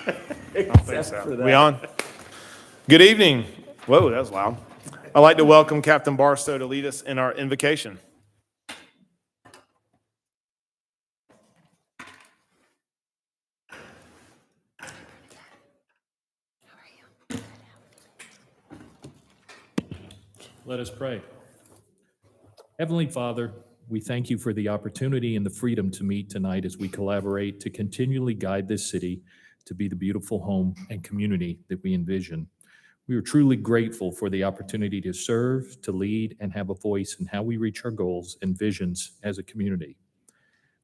don't think so. We on? Good evening. Whoa, that was loud. I'd like to welcome Captain Barstow to lead us in our invocation. Let us pray. Heavenly Father, we thank you for the opportunity and the freedom to meet tonight as we collaborate to continually guide this city to be the beautiful home and community that we envision. We are truly grateful for the opportunity to serve, to lead, and have a voice in how we reach our goals and visions as a community.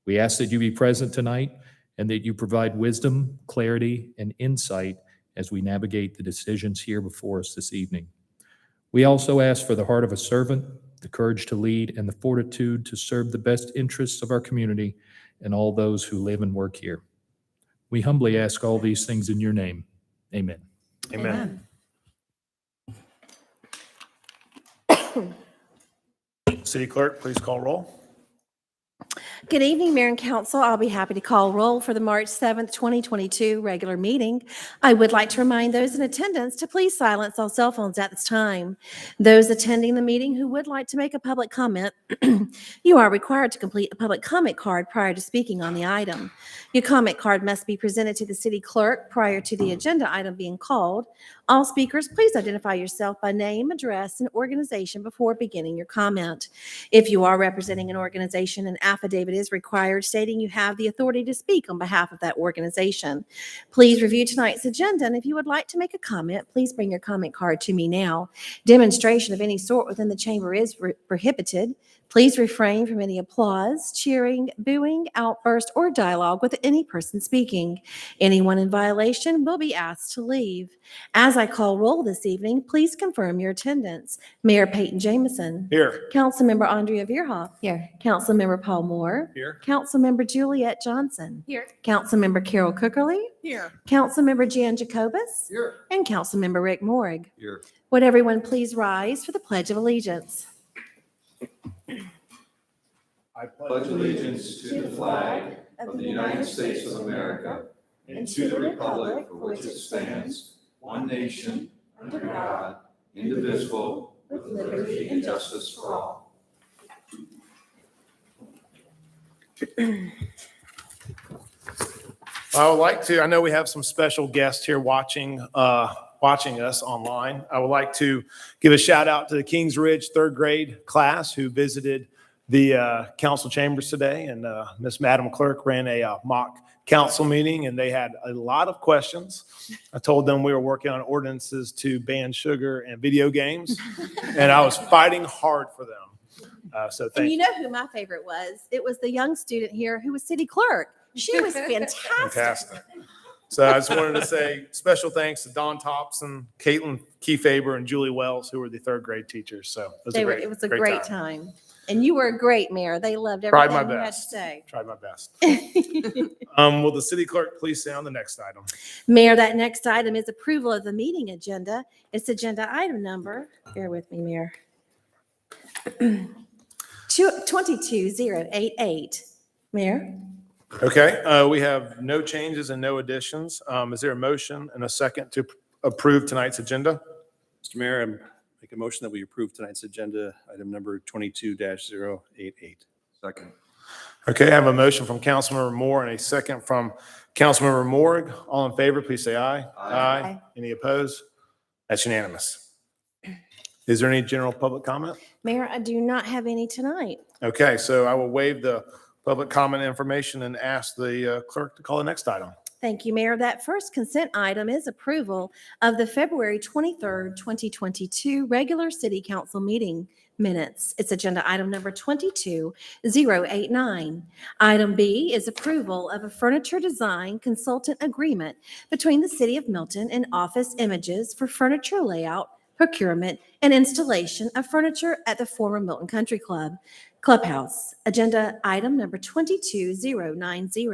We ask that you be present tonight and that you provide wisdom, clarity, and insight as we navigate the decisions here before us this evening. We also ask for the heart of a servant, the courage to lead, and the fortitude to serve the best interests of our community and all those who live and work here. We humbly ask all these things in your name. Amen. Amen. City Clerk, please call roll. Good evening, Mayor and Council. I'll be happy to call roll for the March 7th, 2022 regular meeting. I would like to remind those in attendance to please silence all cell phones at this time. Those attending the meeting who would like to make a public comment, you are required to complete a public comment card prior to speaking on the item. Your comment card must be presented to the city clerk prior to the agenda item being called. All speakers, please identify yourself by name, address, and organization before beginning your comment. If you are representing an organization, an affidavit is required stating you have the authority to speak on behalf of that organization. Please review tonight's agenda, and if you would like to make a comment, please bring your comment card to me now. Demonstration of any sort within the chamber is prohibited. Please refrain from any applause, cheering, booing, outburst, or dialogue with any person speaking. Anyone in violation will be asked to leave. As I call roll this evening, please confirm your attendance. Mayor Peyton Jamison. Here. Councilmember Andrea Veerhoff. Here. Councilmember Paul Moore. Here. Councilmember Juliet Johnson. Here. Councilmember Carol Cookerly. Here. Councilmember Jan Jacobus. Here. And Councilmember Rick Morrig. Here. Would everyone please rise for the Pledge of Allegiance? I pledge allegiance to the flag of the United States of America and to the republic for which it stands, one nation, under God, indivisible, with liberty and justice for all. I would like to, I know we have some special guests here watching us online. I would like to give a shout out to the Kings Ridge third grade class who visited the council chambers today, and Miss Madam Clerk ran a mock council meeting, and they had a lot of questions. I told them we were working on ordinances to ban sugar and video games, and I was fighting hard for them. So thank And you. you know who my favorite was? It was the young student here who was city clerk. She was fantastic. Fantastic. So I just wanted to say special thanks to Don Thompson, Caitlin Kiefaber, and Julie Wells, who were the third grade teachers. So It was a great time. And you were a great mayor. They loved Tried everything my you had to best. say. Tried my best. Will the city clerk please say on the next item? Mayor, that next item is approval of the meeting agenda. It's agenda item number, bear with me, Mayor, 22088. Mayor? Okay, we have no changes and no additions. Is there a motion and a second to approve tonight's agenda? Mr. Mayor, I make a motion that we approve tonight's agenda, item number 22-088. Second. Okay, I have a motion from Councilmember Moore and a second from Councilmember Morrig. All in favor, please say aye. Aye. Any opposed? That's unanimous. Is there any general public comment? Mayor, I do not have any tonight. Okay, so I will waive the public comment information and ask the clerk to call the next item. Thank you, Mayor. That first consent item is approval of the February 23rd, 2022 regular city council meeting minutes. It's agenda item number 22089. Item B is approval of a furniture design consultant agreement between the City of Milton and Office Images for furniture layout, procurement, and installation of furniture at the former Milton Country Clubhouse. Agenda item number 22090.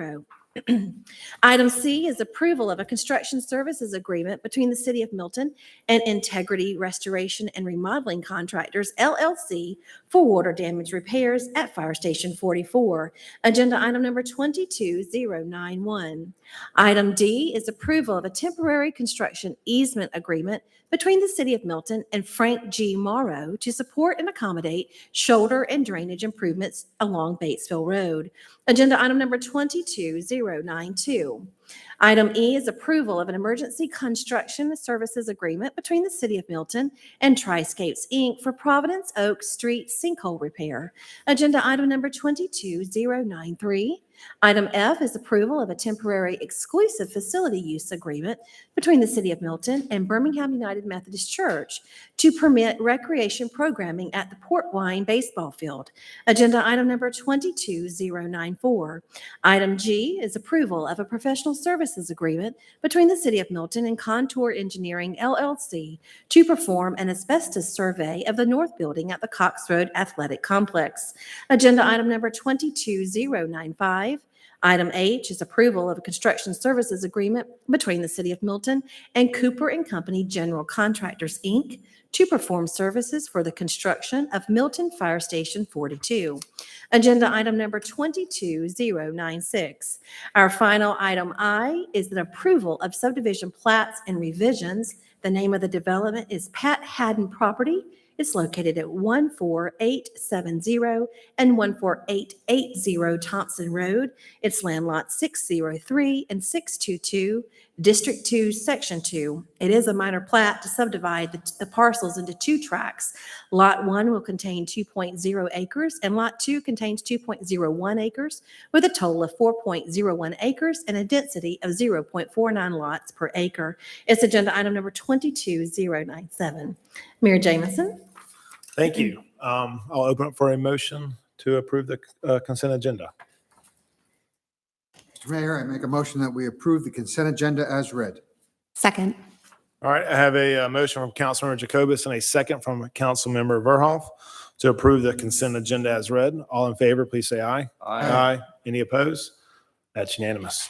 Item C is approval of a construction services agreement between the City of Milton and Integrity Restoration and Remodeling Contractors, LLC, for water damage repairs at Fire Station 44. Agenda item number 22091. Item D is approval of a temporary construction easement agreement between the City of Milton and Frank G. Morrow to support and accommodate shoulder and drainage improvements along Batesville Road. Agenda item number 22092. Item E is approval of an emergency construction services agreement between the City of Milton and Triscapes, Inc. for Providence Oak Street sinkhole repair. Agenda item number 22093. Item F is approval of a temporary exclusive facility use agreement between the City of Milton and Birmingham United Methodist Church to permit recreation programming at the Port Wine Baseball Field. Agenda item number 22094. Item G is approval of a professional services agreement between the City of Milton and Contour Engineering, LLC, to perform an asbestos survey of the north building at the Cox Road Athletic Complex. Agenda item number 22095. Item H is approval of a construction services agreement between the City of Milton and Cooper and Company General Contractors, Inc. to perform services for the construction of Milton Fire Station 42. Agenda item number 22096. Our final item I is an approval of subdivision plats and revisions. The name of the development is Pat Haddon Property. It's located at 14870 and 14880 Thompson Road. It's land lot 603 and 622, District 2, Section 2. It is a minor plat to subdivide the parcels into two tracts. Lot 1 will contain 2.0 acres, and Lot 2 contains 2.01 acres, with a total of 4.01 acres and a density of 0.49 lots per acre. It's agenda item number 22097. Mayor Jamison. Thank you. I'll open up for a motion to approve the consent agenda. Mr. Mayor, I make a motion that we approve the consent agenda as read. Second. All right, I have a motion from Councilmember Jacobus and a second from Councilmember Verhoff to approve the consent agenda as read. All in favor, please say aye. Aye. Any opposed? That's unanimous.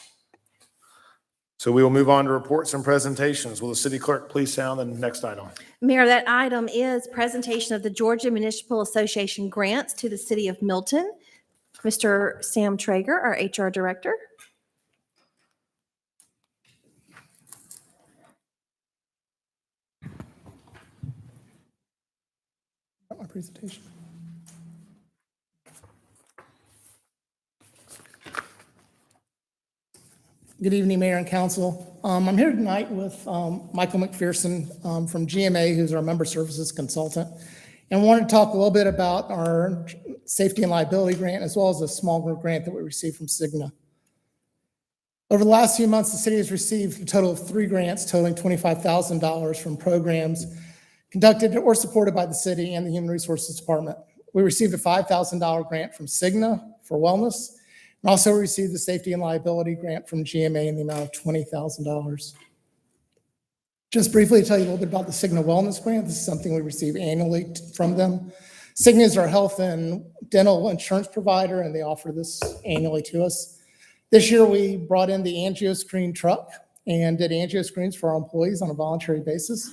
So we will move on to reports and presentations. Will the city clerk please sound the next item? Mayor, that item is presentation of the Georgia Municipal Association grants to the City of Milton. Mr. Sam Traeger, our HR Director. My presentation. Good evening, Mayor and Council. I'm here tonight with Michael McPherson from GMA, who's our member services consultant, and wanted to talk a little bit about our safety and liability grant, as well as a small group grant that we received from Cigna. Over the last few months, the city has received a total of 3 grants totaling $25,000 from programs conducted or supported by the city and the Human Resources Department. We received a $5,000 grant from Cigna for wellness, and also received the safety and liability grant from GMA in the amount of $20,000. Just briefly to tell you a little bit about the Cigna Wellness Grant, this is something we receive annually from them. Cigna is our health and dental insurance provider, and they offer this annually to us. This year, we brought in the AngioScreen truck and did angioscreens for our employees on a voluntary basis.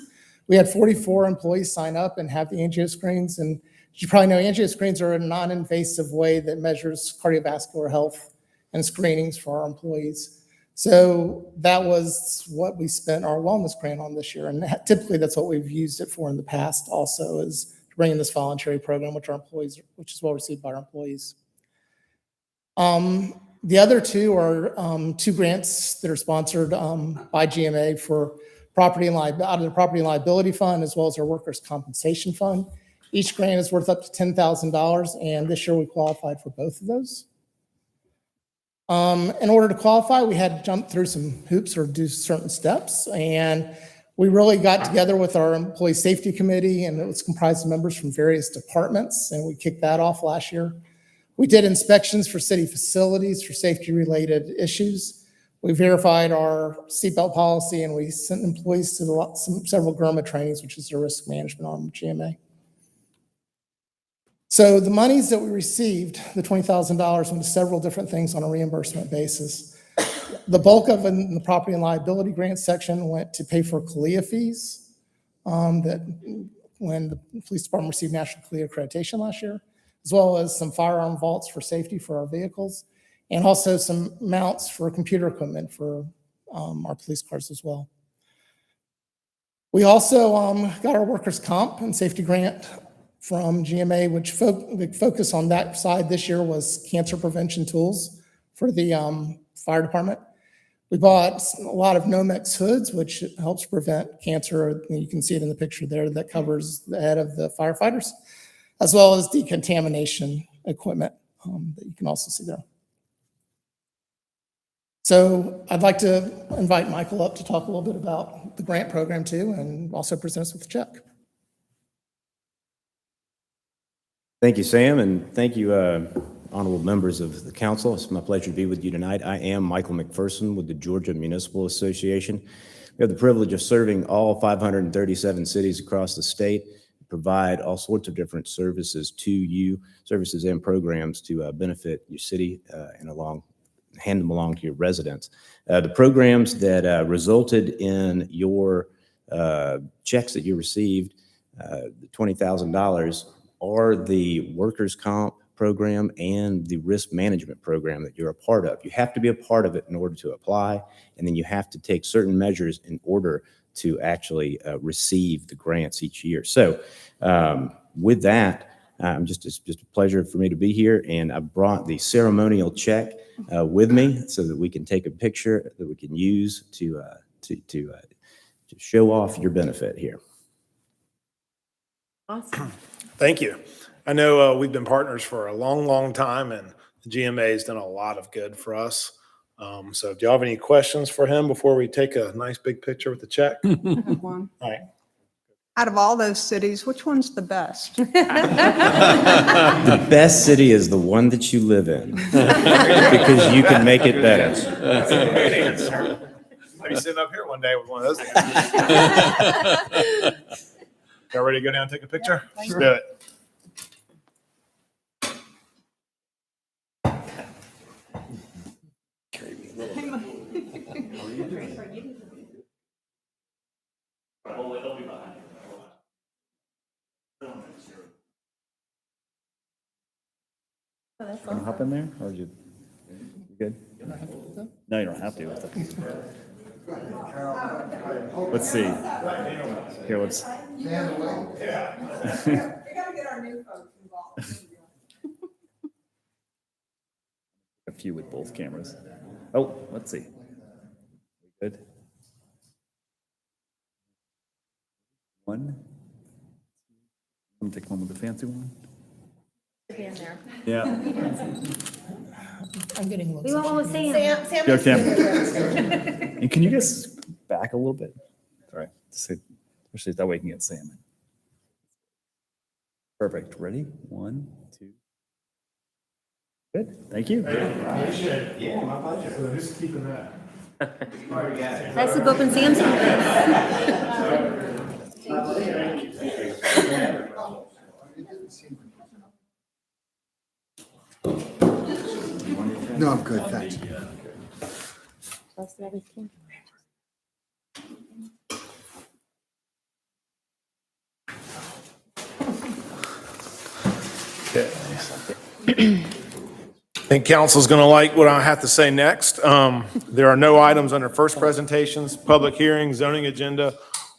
We had 44 employees sign up and have the angioscreens, and as you probably know, angioscreens are a non-invasive way that measures cardiovascular health and screenings for our employees. So that was what we spent our wellness grant on this year, and typically that's what we've used it for in the past also, is to bring in this voluntary program, which is well received by our employees. The other two are 2 grants that are sponsored by GMA for property and out of the property and liability fund, as well as our workers' compensation fund. Each grant is worth up to $10,000, and this year we qualified for both of those. In order to qualify, we had to jump through some hoops or do certain steps, and we really got together with our employee safety committee, and it was comprised of members from various departments, and we kicked that off last year. We did inspections for city facilities for safety-related issues. We verified our seatbelt policy, and we sent employees to several GIRMA trainings, which is the risk management arm of GMA. So the monies that we received, the $20,000, went to several different things on a reimbursement basis. The bulk of it in the property and liability grant section went to pay for CALIA fees that when the police department received national CALIA accreditation last year, as well as some firearm vaults for safety for our vehicles, and also some mounts for computer equipment for our police cars as well. We also got our workers' comp and safety grant from GMA, which the focus on that side this year was cancer prevention tools for the fire department. We bought a lot of Nomex hoods, which helps prevent cancer. You can see it in the picture there that covers the head of the firefighters, as well as decontamination equipment that you can also see there. So I'd like to invite Michael up to talk a little bit about the grant program too, and also present us with a check. Thank you, Sam, and thank you, honorable members of the council. It's my pleasure to be with you tonight. I am Michael McPherson with the Georgia Municipal Association. We have the privilege of serving all 537 cities across the state, provide all sorts of different services to you, services and programs to benefit your city and hand them along to your residents. The programs that resulted in your checks that you received, the $20,000, are the workers' comp program and the risk management program that you're a part of. You have to be a part of it in order to apply, and then you have to take certain measures in order to actually receive the grants each year. So with that, it's just a pleasure for me to be here, and I brought the ceremonial check with me so that we can take a picture that we can use to show off your benefit here. Awesome. Thank you. I know we've been partners for a long, long time, and the GMA has done a lot of good for us. So do you have any questions for him before we take a nice big picture with the check? I have one. All right. Out of all those cities, which one's the best? The best city is the one that you live in because you can make it better. That's a great answer. I'll be sitting up here one day with one of those. Y'all ready to go down and take a picture? Let's do it. Can I hop in there, or you good? No, you don't have to. Let's see. Here, let's. We gotta get our new folks involved. A few with both cameras. Oh, let's see. Good. One. I'm gonna take one with the fancy one. Yeah. I'm getting looks. We want one with Sam. Sam. Go, Sam. And can you just back a little bit? Sorry. Especially that way you can get Sam in. Perfect. Ready? 1, 2. Good. Thank you. Yeah, my pleasure. So who's keeping that? That's the book and Sam's. No, I'm good, thanks. I think council's going to like what I have to say next. There are no items under first presentations, public hearings, zoning agenda,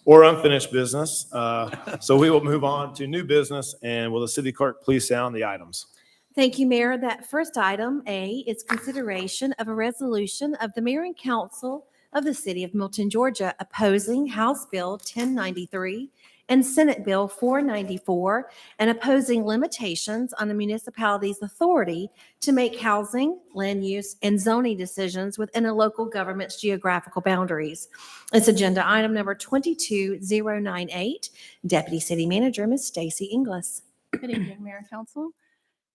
or unfinished business. So we will move on to new business, and will the city clerk please sound the items? Thank you, Mayor. That first item, A, is consideration of a resolution of the Mayor and Council of the City of Milton, Georgia, opposing House Bill 1093 and Senate Bill 494, and opposing limitations on the municipality's authority to make housing, land use, and zoning decisions within a local government's geographical boundaries. It's agenda item number 22098. Deputy City Manager, Ms. Stacy Inglis. Good evening, Mayor and Council.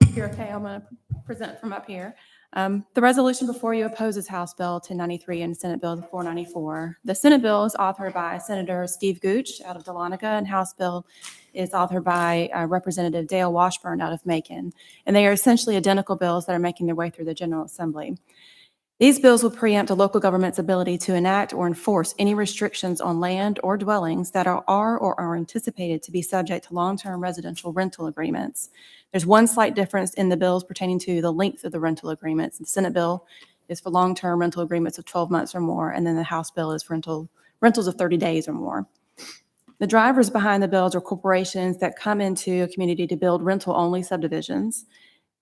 If you're okay, I'm going to present from up here. The resolution before you opposes House Bill 1093 and Senate Bill 494. The Senate bill is authored by Senator Steve Gooch out of Dahlonega, and House bill is authored by Representative Dale Washburn out of Macon. And they are essentially identical bills that are making their way through the General Assembly. These bills will preempt a local government's ability to enact or enforce any restrictions on land or dwellings that are or are anticipated to be subject to long-term residential rental agreements. There's one slight difference in the bills pertaining to the length of the rental agreements. The Senate bill is for long-term rental agreements of 12 months or more, and then the House bill is for rentals of 30 days or more. The drivers behind the bills are corporations that come into a community to build rental-only subdivisions.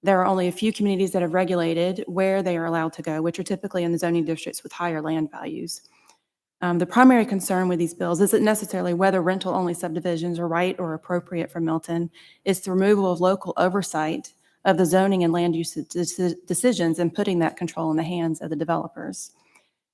There are only a few communities that have regulated where they are allowed to go, which are typically in the zoning districts with higher land values. The primary concern with these bills isn't necessarily whether rental-only subdivisions are right or appropriate for Milton. It's the removal of local oversight of the zoning and land use decisions and putting that control in the hands of the developers.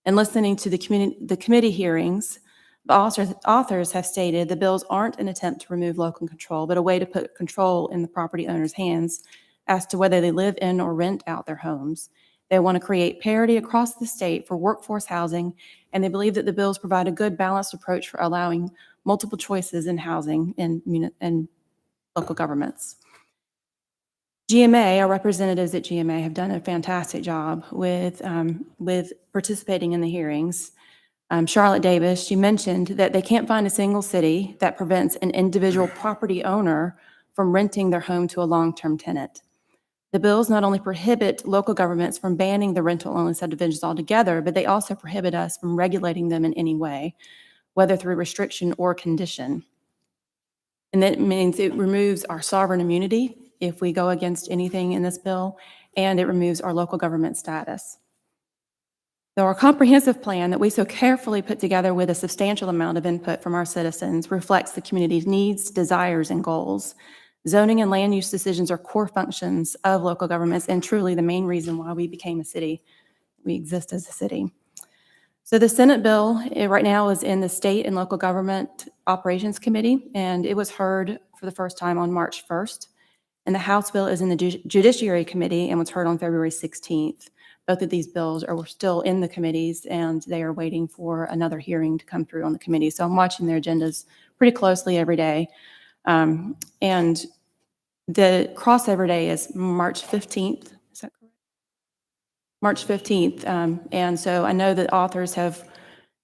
And listening to the committee hearings, the authors have stated the bills aren't an attempt to remove local control, but a way to put control in the property owner's hands as to whether they live in or rent out their homes. They want to create parity across the state for workforce housing, and they believe that the bills provide a good balanced approach for allowing multiple choices in housing in local governments. GMA, our representatives at GMA have done a fantastic job with participating in the hearings. Charlotte Davis, she mentioned that they can't find a single city that prevents an individual property owner from renting their home to a long-term tenant. The bills not only prohibit local governments from banning the rental-only subdivisions altogether, but they also prohibit us from regulating them in any way, whether through restriction or condition. And that means it removes our sovereign immunity if we go against anything in this bill, and it removes our local government status. So our comprehensive plan that we so carefully put together with a substantial amount of input from our citizens reflects the community's needs, desires, and goals. Zoning and land use decisions are core functions of local governments and truly the main reason why we became a city. We exist as a city. So the Senate bill right now is in the State and Local Government Operations Committee, and it was heard for the first time on March 1st. And the House bill is in the Judiciary Committee and was heard on February 16th. Both of these bills are still in the committees, and they are waiting for another hearing to come through on the committee. So I'm watching their agendas pretty closely every day. And the crossover day is March 15th. Is that correct? March 15th. And so I know that authors have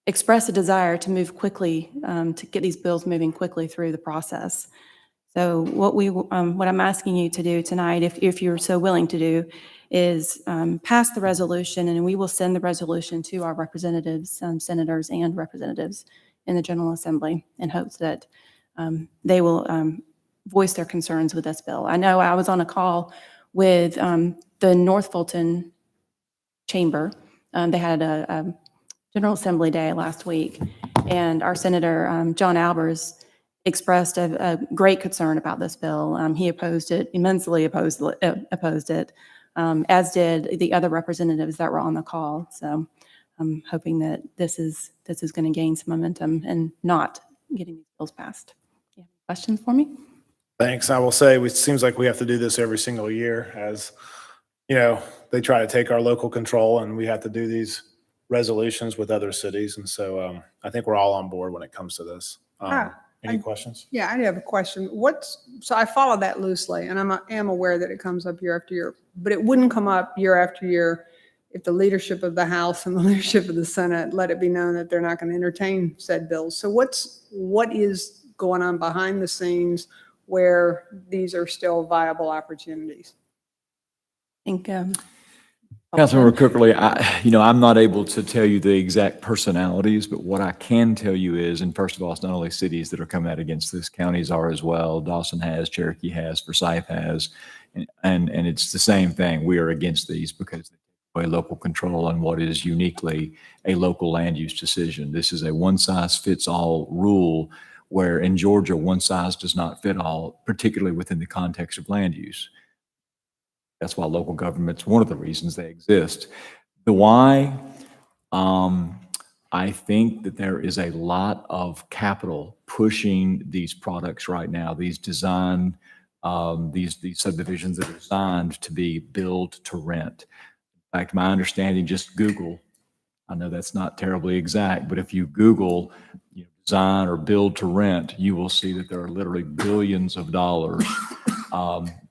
expressed a desire to move quickly, to get these bills moving quickly through the process. So what I'm asking you to do tonight, if you're so willing to do, is pass the resolution, and we will send the resolution to our representatives, senators and representatives in the General Assembly in hopes that they will voice their concerns with this bill. I know I was on a call with the North Fulton Chamber. They had a General Assembly Day last week, and our Senator John Albers expressed a great concern about this bill. He opposed it, immensely opposed it, as did the other representatives that were on the call. So I'm hoping that this is going to gain some momentum and not getting these bills passed. You have any questions for me? Thanks. I will say, it seems like we have to do this every single year as, they try to take our local control, and we have to do these resolutions with other cities. And so I think we're all on board when it comes to this. Any questions? Yeah, I do have a question. So I follow that loosely, and I am aware that it comes up year after year, but it wouldn't come up year after year if the leadership of the House and the leadership of the Senate let it be known that they're not going to entertain said bills. So what is going on behind the scenes where these are still viable opportunities? I think, Councilmember Cookerly, I'm not able to tell you the exact personalities, but what I can tell you is, and first of all, it's not only cities that are coming out against this, counties are as well. Dawson has, Cherokee has, Forsyth has, and it's the same thing. We are against these because they take away local control on what is uniquely a local land use decision. This is a one-size-fits-all rule where in Georgia, one size does not fit all, particularly within the context of land use. That's why local government's one of the reasons they exist. The why, I think that there is a lot of capital pushing these products right now, these design, these subdivisions that are designed to be built to rent. In fact, my understanding, just Google, I know that's not terribly exact, but if you Google design or build to rent, you will see that there are literally billions of dollars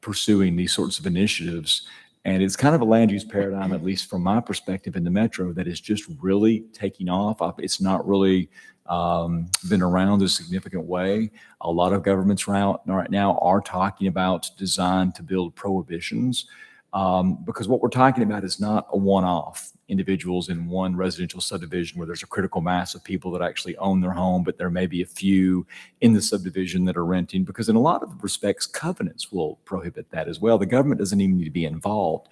pursuing these sorts of initiatives. And it's kind of a land use paradigm, at least from my perspective in the metro, that is just really taking off. It's not really been around a significant way. A lot of governments right now are talking about design to build prohibitions, because what we're talking about is not a one-off individuals in one residential subdivision where there's a critical mass of people that actually own their home, but there may be a few in the subdivision that are renting, because in a lot of respects, covenants will prohibit that as well. The government doesn't even need to be involved.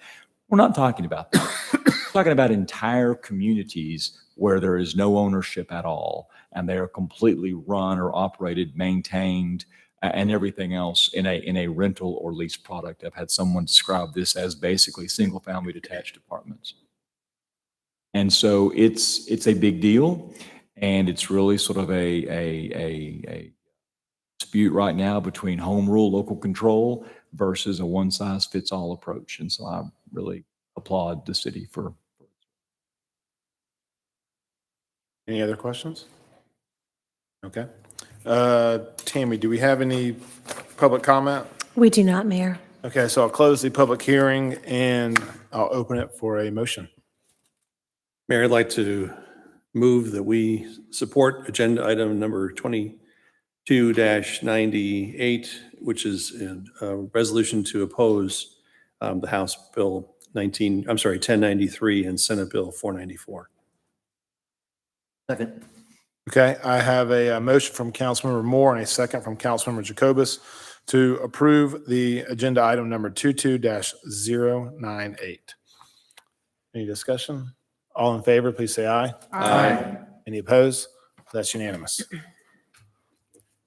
We're not talking about that. We're talking about entire communities where there is no ownership at all, and they are completely run or operated, maintained, and everything else in a rental or lease product. I've had someone describe this as basically single-family detached apartments. And so it's a big deal, and it's really sort of a dispute right now between home rule, local control versus a one-size-fits-all approach. And so I really applaud the city for. Any other questions? Okay. Tammy, do we have any public comment? We do not, Mayor. Okay, so I'll close the public hearing and I'll open it for a motion. Mayor, I'd like to move that we support agenda item number 22-98, which is a resolution to oppose the House Bill 1093 and Senate Bill 494. Second. Okay, I have a motion from Councilmember Moore and a second from Councilmember Jacobus to approve the agenda item number 22-098. Any discussion? All in favor, please say aye. Aye. Any opposed? That's unanimous.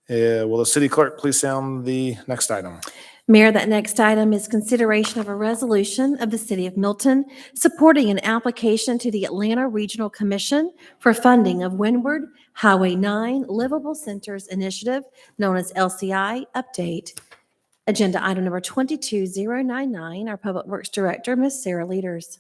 Will the city clerk please sound the next item? Mayor, that next item is consideration of a resolution of the City of Milton supporting an application to the Atlanta Regional Commission for funding of Windward Highway 9 Livable Centers Initiative, known as LCI Update. Agenda item number 22099, our Public Works Director, Ms. Sarah Leaders.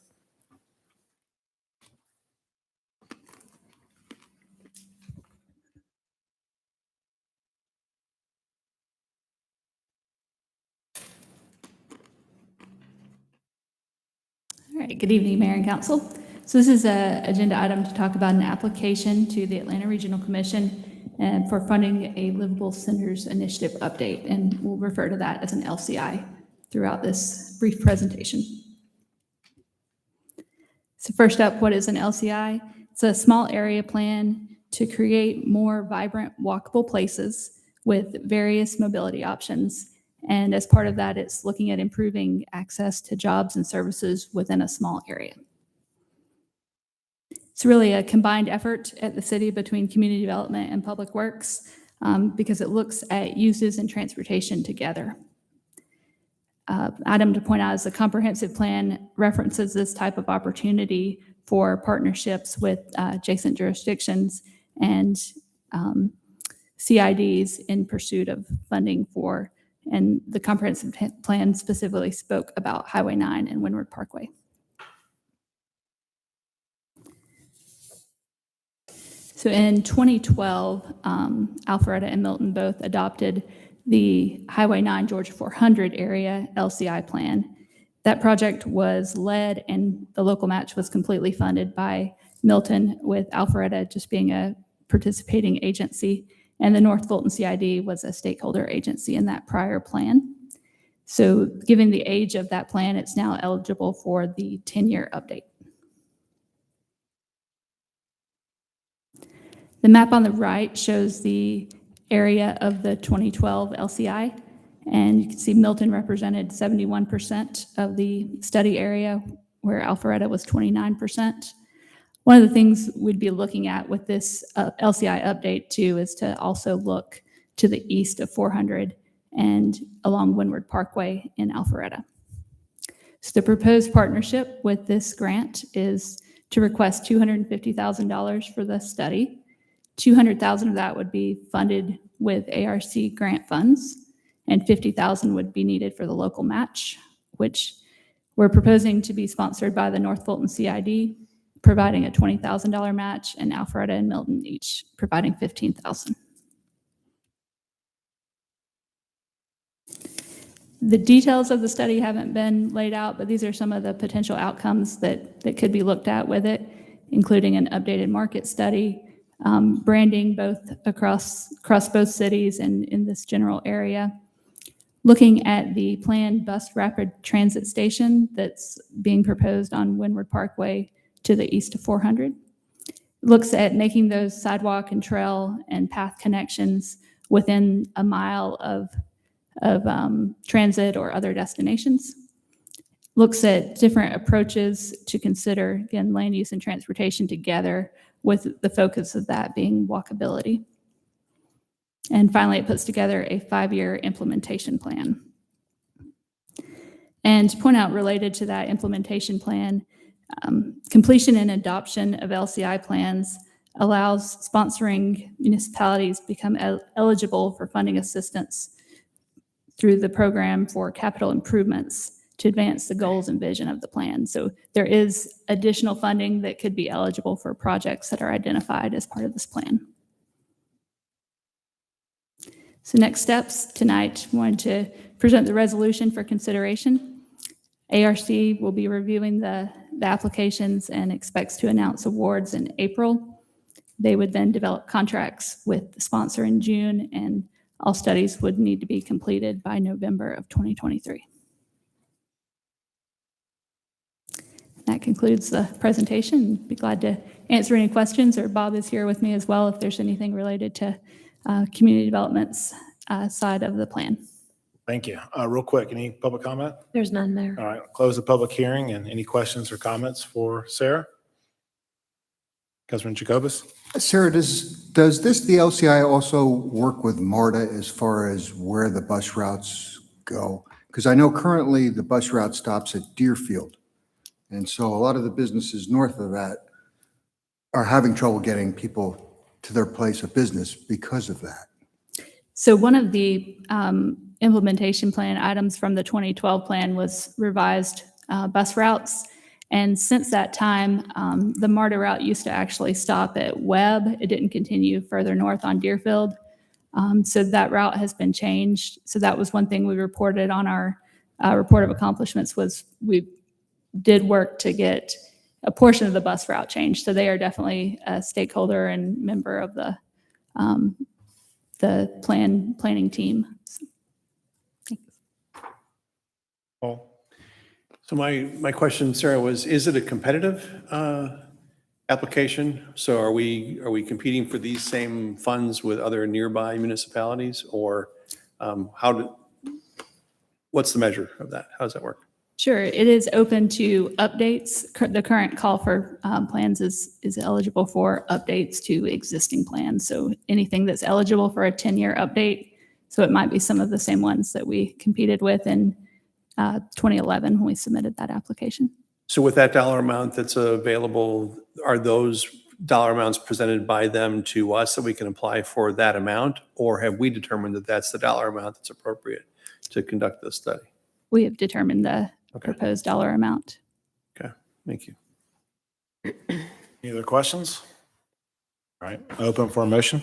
All right, good evening, Mayor and Council. So this is an agenda item to talk about an application to the Atlanta Regional Commission for funding a Livable Centers Initiative update, and we'll refer to that as an LCI throughout this brief presentation. So first up, what is an LCI? It's a small area plan to create more vibrant walkable places with various mobility options. And as part of that, it's looking at improving access to jobs and services within a small area. It's really a combined effort at the city between community development and public works because it looks at uses and transportation together. Item to point out is the comprehensive plan references this type of opportunity for partnerships with adjacent jurisdictions and CIDs in pursuit of funding for, and the comprehensive plan specifically spoke about Highway 9 and Windward Parkway. So in 2012, Alpharetta and Milton both adopted the Highway 9 Georgia 400 area LCI plan. That project was led and the local match was completely funded by Milton, with Alpharetta just being a participating agency, and the North Fulton CID was a stakeholder agency in that prior plan. So given the age of that plan, it's now eligible for the 10-year update. The map on the right shows the area of the 2012 LCI, and you can see Milton represented 71% of the study area, where Alpharetta was 29%. One of the things we'd be looking at with this LCI update too is to also look to the east of 400 and along Windward Parkway in Alpharetta. So the proposed partnership with this grant is to request $250,000 for the study. $200,000 of that would be funded with ARC grant funds, and $50,000 would be needed for the local match, which we're proposing to be sponsored by the North Fulton CID, providing a $20,000 match, and Alpharetta and Milton each providing $15,000. The details of the study haven't been laid out, but these are some of the potential outcomes that could be looked at with it, including an updated market study, branding both across both cities and in this general area. Looking at the planned bus rapid transit station that's being proposed on Windward Parkway to the east of 400. Looks at making those sidewalk and trail and path connections within a mile of transit or other destinations. Looks at different approaches to consider, again, land use and transportation together, with the focus of that being walkability. And finally, it puts together a 5-year implementation plan. And to point out, related to that implementation plan, completion and adoption of LCI plans allows sponsoring municipalities to become eligible for funding assistance through the program for capital improvements to advance the goals and vision of the plan. So there is additional funding that could be eligible for projects that are identified as part of this plan. So next steps tonight, I wanted to present the resolution for consideration. ARC will be reviewing the applications and expects to announce awards in April. They would then develop contracts with the sponsor in June, and all studies would need to be completed by November of 2023. That concludes the presentation. Be glad to answer any questions, or Bob is here with me as well if there's anything related to community development's side of the plan. Thank you. Real quick, any public comment? There's none there. All right, close the public hearing, and any questions or comments for Sarah? Councilman Jacobus? Sarah, does the LCI also work with MARTA as far as where the bus routes go? Because I know currently the bus route stops at Deerfield. And so a lot of the businesses north of that are having trouble getting people to their place of business because of that. So one of the implementation plan items from the 2012 plan was revised bus routes. And since that time, the MARTA route used to actually stop at Webb. It didn't continue further north on Deerfield. So that route has been changed. So that was one thing we reported on our report of accomplishments, was we did work to get a portion of the bus route changed. So they are definitely a stakeholder and member of the planning team. So, Paul? So my question, Sarah, was, is it a competitive application? So are we competing for these same funds with other nearby municipalities, or what's the measure of that? How does that work? Sure, it is open to updates. The current call for plans is eligible for updates to existing plans. So anything that's eligible for a 10-year update. So it might be some of the same ones that we competed with in 2011 when we submitted that application. So with that dollar amount that's available, are those dollar amounts presented by them to us that we can apply for that amount? Or have we determined that that's the dollar amount that's appropriate to conduct this study? We have determined the proposed dollar amount. Okay, thank you. Any other questions? All right, open for a motion.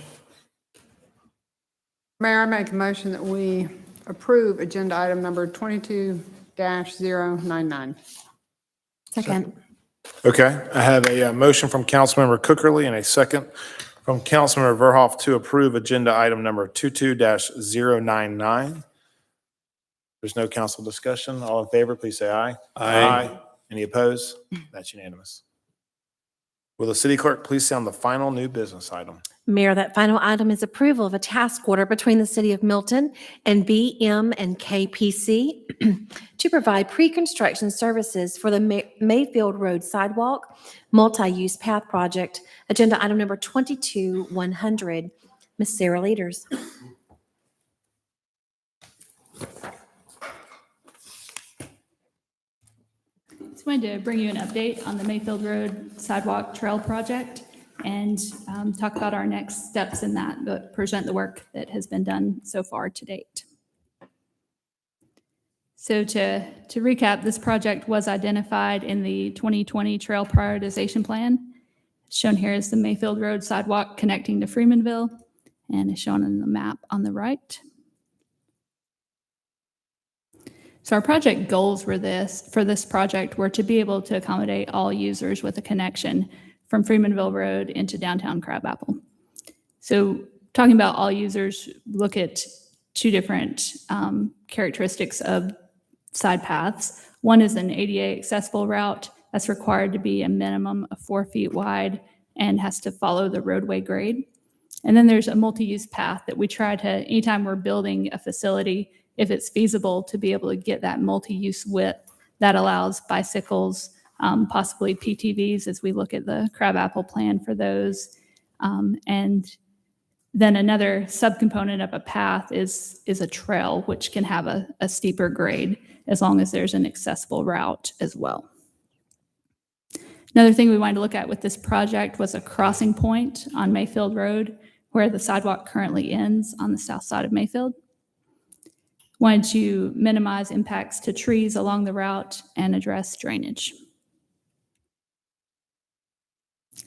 Mayor, I make a motion that we approve agenda item number 22-099. Second. Okay, I have a motion from Councilmember Cookerly and a second from Councilmember Verhoff to approve agenda item number 22-099. There's no council discussion. All in favor, please say aye. Aye. Any opposed? That's unanimous. Will the city clerk please sound the final new business item? Mayor, that final item is approval of a task order between the City of Milton and BM and KPC to provide pre-construction services for the Mayfield Road Sidewalk Multi-Use Path Project. Agenda item number 22-100. Ms. Sarah Leaders. Just wanted to bring you an update on the Mayfield Road Sidewalk Trail Project and talk about our next steps in that, but present the work that has been done so far to date. So to recap, this project was identified in the 2020 Trail Prioritization Plan. Shown here is the Mayfield Road Sidewalk connecting to Freemanville, and is shown in the map on the right. So our project goals for this project were to be able to accommodate all users with a connection from Freemanville Road into downtown Crabapple. So talking about all users, look at two different characteristics of side paths. One is an ADA accessible route that's required to be a minimum of 4 feet wide and has to follow the roadway grade. And then there's a multi-use path that we try to, anytime we're building a facility, if it's feasible to be able to get that multi-use width that allows bicycles, possibly PTVs as we look at the Crabapple plan for those. And then another subcomponent of a path is a trail, which can have a steeper grade as long as there's an accessible route as well. Another thing we wanted to look at with this project was a crossing point on Mayfield Road where the sidewalk currently ends on the south side of Mayfield. Wanted to minimize impacts to trees along the route and address drainage.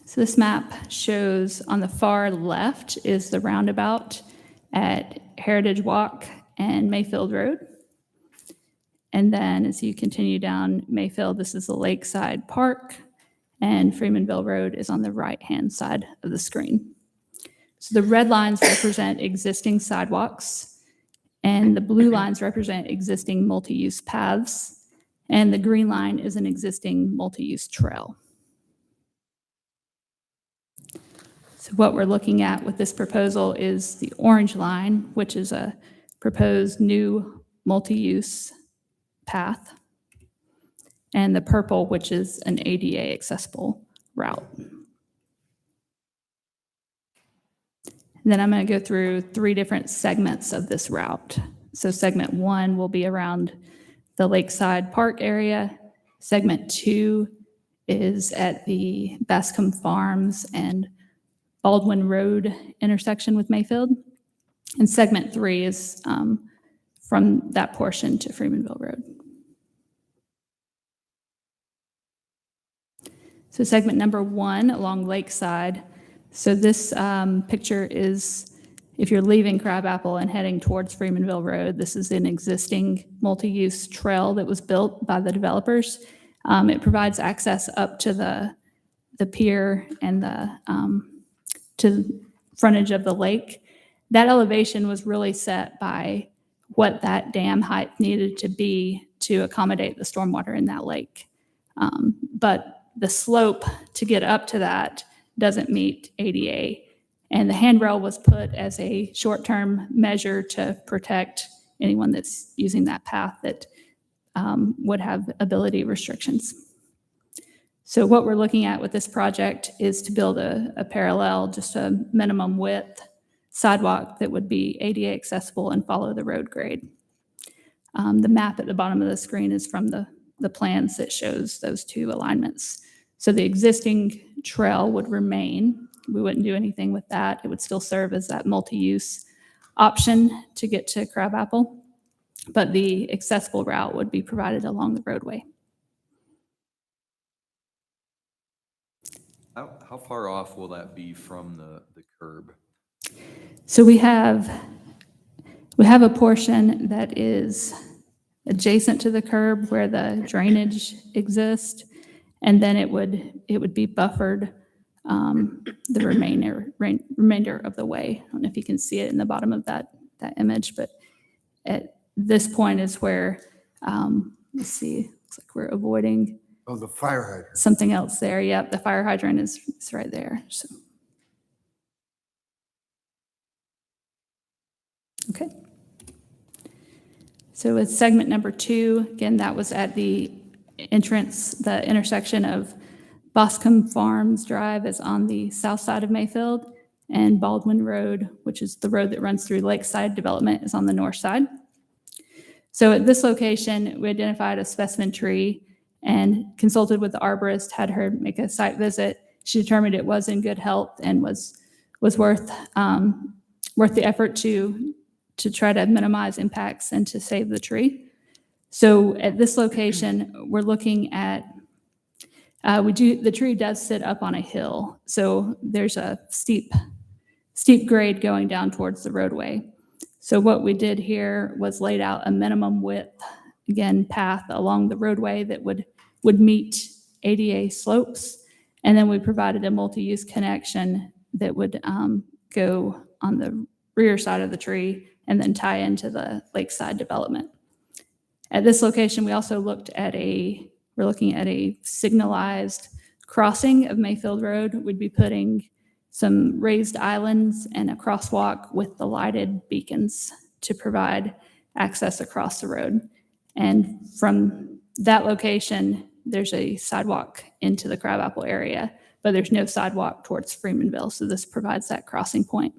So this map shows on the far left is the roundabout at Heritage Walk and Mayfield Road. And then as you continue down Mayfield, this is the Lakeside Park, and Freemanville Road is on the right-hand side of the screen. So the red lines represent existing sidewalks, and the blue lines represent existing multi-use paths, and the green line is an existing multi-use trail. So what we're looking at with this proposal is the orange line, which is a proposed new multi-use path, and the purple, which is an ADA accessible route. And then I'm going to go through 3 different segments of this route. So segment 1 will be around the Lakeside Park area. Segment 2 is at the Bascom Farms and Baldwin Road intersection with Mayfield. And segment 3 is from that portion to Freemanville Road. So segment number 1 along Lakeside. So this picture is, if you're leaving Crabapple and heading towards Freemanville Road, this is an existing multi-use trail that was built by the developers. It provides access up to the pier and to frontage of the lake. That elevation was really set by what that dam height needed to be to accommodate the stormwater in that lake. But the slope to get up to that doesn't meet ADA. And the handrail was put as a short-term measure to protect anyone that's using that path that would have ability restrictions. So what we're looking at with this project is to build a parallel, just a minimum width sidewalk that would be ADA accessible and follow the road grade. The map at the bottom of the screen is from the plans that shows those 2 alignments. So the existing trail would remain. We wouldn't do anything with that. It would still serve as that multi-use option to get to Crabapple, but the accessible route would be provided along the roadway. How far off will that be from the curb? So we have a portion that is adjacent to the curb where the drainage exists, and then it would be buffered the remainder of the way. I don't know if you can see it in the bottom of that image, but at this point is where, let's see, looks like we're avoiding. Oh, the fire hydrant. Something else there. Yep, the fire hydrant is right there. So. Okay. So with segment number 2, again, that was at the entrance, the intersection of Boscombe Farms Drive is on the south side of Mayfield, and Baldwin Road, which is the road that runs through Lakeside Development, is on the north side. So at this location, we identified a specimen tree and consulted with the arborist, had her make a site visit. She determined it was in good health and was worth the effort to try to minimize impacts and to save the tree. So at this location, we're looking at, the tree does sit up on a hill. So there's a steep grade going down towards the roadway. So what we did here was laid out a minimum width again, path along the roadway that would meet ADA slopes. And then we provided a multi-use connection that would go on the rear side of the tree and then tie into the lakeside development. At this location, we also we're looking at a signalized crossing of Mayfield Road. We'd be putting some raised islands and a crosswalk with the lighted beacons to provide access across the road. And from that location, there's a sidewalk into the Crabapple area, but there's no sidewalk towards Freemanville, so this provides that crossing point.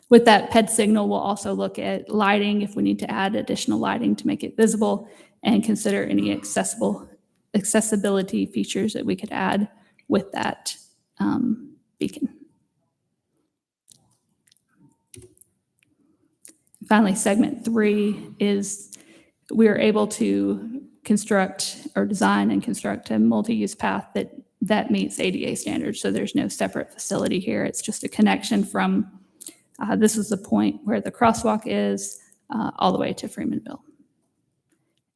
With that PED signal, we'll also look at lighting if we need to add additional lighting to make it visible and consider any accessibility features that we could add with that beacon. Finally, segment 3 is we are able to construct or design and construct a multi-use path that meets ADA standards. So there's no separate facility here. It's just a connection from this is the point where the crosswalk is all the way to Freemanville.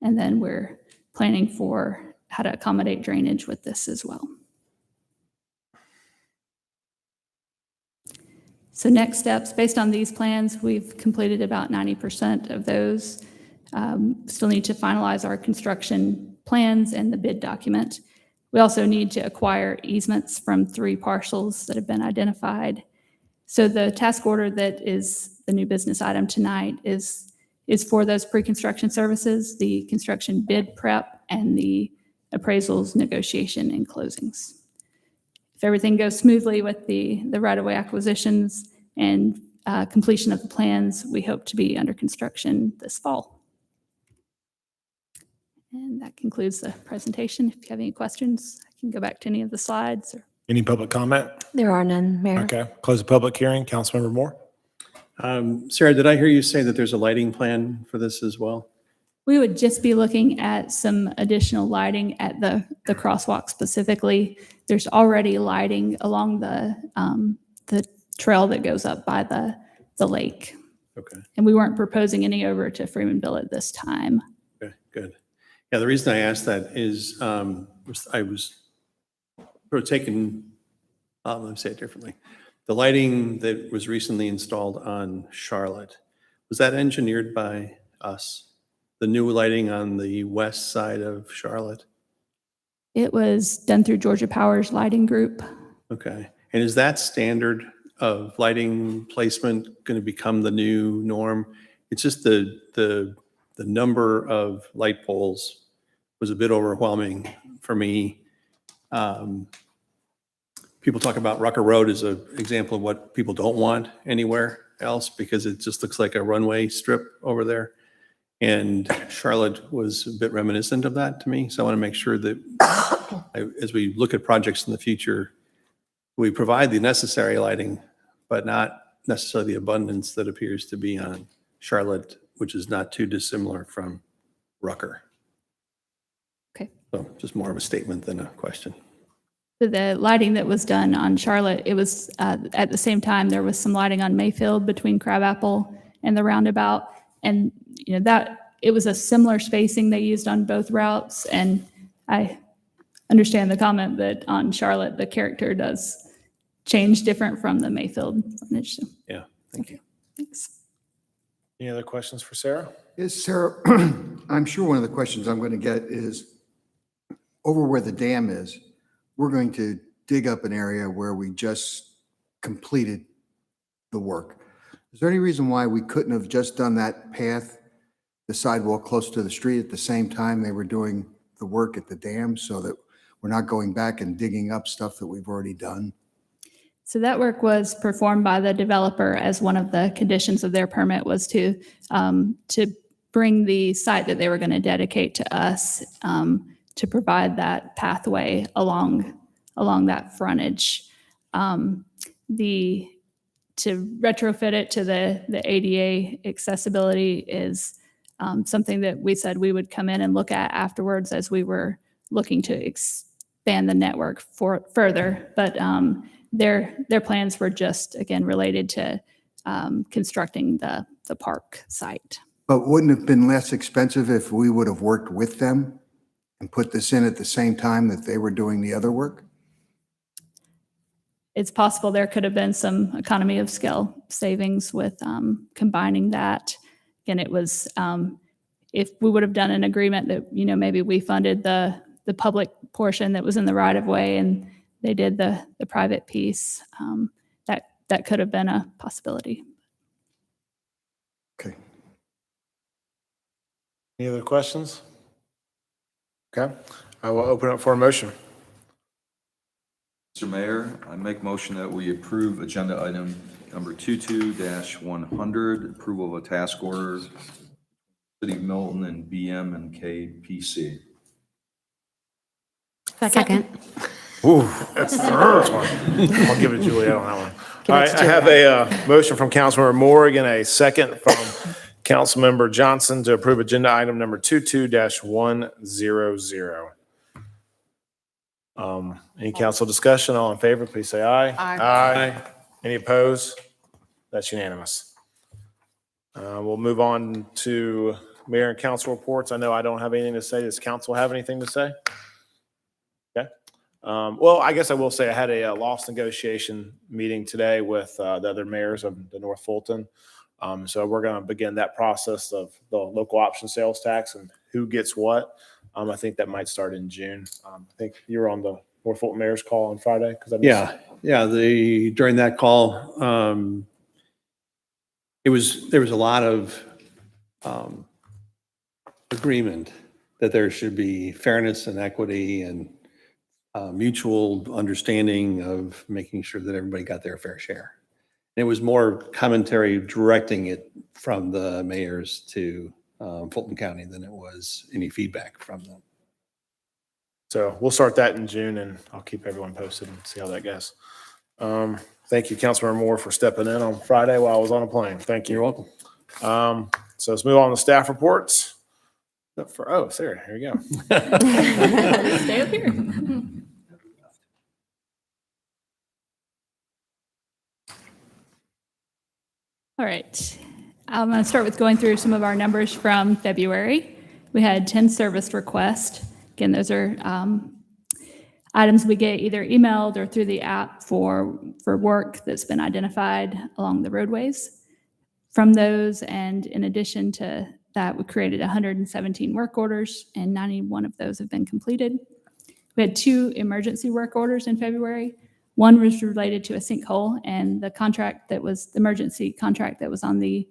And then we're planning for how to accommodate drainage with this as well. So next steps, based on these plans, we've completed about 90% of those. Still need to finalize our construction plans and the bid document. We also need to acquire easements from 3 parcels that have been identified. So the task order that is the new business item tonight is for those pre-construction services, the construction bid prep, and the appraisals, negotiation, and closings. If everything goes smoothly with the right-of-way acquisitions and completion of the plans, we hope to be under construction this fall. And that concludes the presentation. If you have any questions, I can go back to any of the slides. Any public comment? There are none, Mayor. Okay, close the public hearing. Councilmember Moore? Sarah, did I hear you say that there's a lighting plan for this as well? We would just be looking at some additional lighting at the crosswalk specifically. There's already lighting along the trail that goes up by the lake. Okay. And we weren't proposing any over to Freemanville at this time. Okay, good. Yeah, the reason I asked that is I was sort of taken, let me say it differently. The lighting that was recently installed on Charlotte, was that engineered by us? The new lighting on the west side of Charlotte? It was done through Georgia Power's lighting group. Okay. And is that standard of lighting placement going to become the new norm? It's just the number of light poles was a bit overwhelming for me. People talk about Rucker Road as an example of what people don't want anywhere else because it just looks like a runway strip over there. And Charlotte was a bit reminiscent of that to me. So I want to make sure that as we look at projects in the future, we provide the necessary lighting, but not necessarily the abundance that appears to be on Charlotte, which is not too dissimilar from Rucker. Okay. So just more of a statement than a question. So the lighting that was done on Charlotte, it was at the same time, there was some lighting on Mayfield between Crabapple and the roundabout. And that it was a similar spacing they used on both routes. And I understand the comment that on Charlotte, the character does change different from the Mayfield frontage. So, Yeah, thank you. thanks. Any other questions for Sarah? Yes, Sarah, I'm sure one of the questions I'm going to get is over where the dam is, we're going to dig up an area where we just completed the work. Is there any reason why we couldn't have just done that path, the sidewalk close to the street at the same time they were doing the work at the dam so that we're not going back and digging up stuff that we've already done? So that work was performed by the developer as one of the conditions of their permit was to bring the site that they were going to dedicate to us to provide that pathway along that frontage. To retrofit it to the ADA accessibility is something that we said we would come in and look at afterwards as we were looking to expand the network further. But their plans were just, again, related to constructing the park site. But wouldn't it have been less expensive if we would have worked with them and put this in at the same time that they were doing the other work? It's possible there could have been some economy of scale savings with combining that. Again, it was, if we would have done an agreement that, maybe we funded the public portion that was in the right of way and they did the private piece, that could have been a possibility. Okay. Any other questions? Okay, I will open up for a motion. Mr. Mayor, I make motion that we approve agenda item number 22-100, approval of a task order, City of Milton and BM and KPC. Second. Ooh, that's the first one. I'll give it to Julie on that one. All right, I have a motion from Councilmember Morgan, a second from Councilmember Johnson to approve agenda item number 22-100. Any council discussion? All in favor, please say aye. Aye. Any opposed? That's unanimous. We'll move on to mayor and council reports. I know I don't have anything to say. Does council have anything to say? Okay. Well, I guess I will say I had a loss negotiation meeting today with the other mayors of the North Fulton. So we're going to begin that process of the local option sales tax and who gets what. I think that might start in June. I think you were on the North Fulton mayor's call on Friday. Yeah. During that call, there was a lot of agreement that there should be fairness and equity and mutual understanding of making sure that everybody got their fair share. And it was more commentary directing it from the mayors to Fulton County than it was any feedback from them. So we'll start that in June and I'll keep everyone posted and see how that goes. Thank you, Councilmember Moore, for stepping in on Friday while I was on a plane. Thank you. You're welcome. So let's move on to staff reports. Sarah, here you go. Stay up here. All right. I'm going to start with going through some of our numbers from February. We had 10 service requests. Again, those are items we get either emailed or through the app for work that's been identified along the roadways. From those, and in addition to that, we created 117 work orders, and 91 of those have been completed. We had 2 emergency work orders in February. One was related to a sinkhole, and the emergency contract that was on the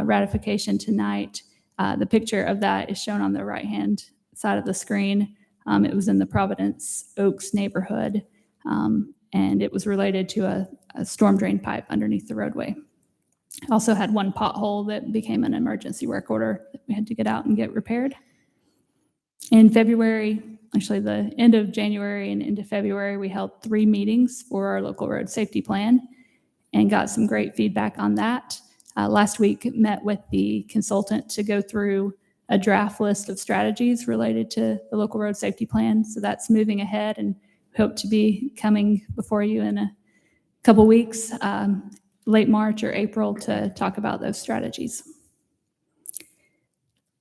ratification tonight. The picture of that is shown on the right-hand side of the screen. It was in the Providence Oaks neighborhood, and it was related to a storm drain pipe underneath the roadway. Also had one pothole that became an emergency work order that we had to get out and get repaired. In February, actually the end of January and into February, we held 3 meetings for our local road safety plan and got some great feedback on that. Last week, met with the consultant to go through a draft list of strategies related to the local road safety plan. So that's moving ahead and hope to be coming before you in a couple weeks, late March or April, to talk about those strategies.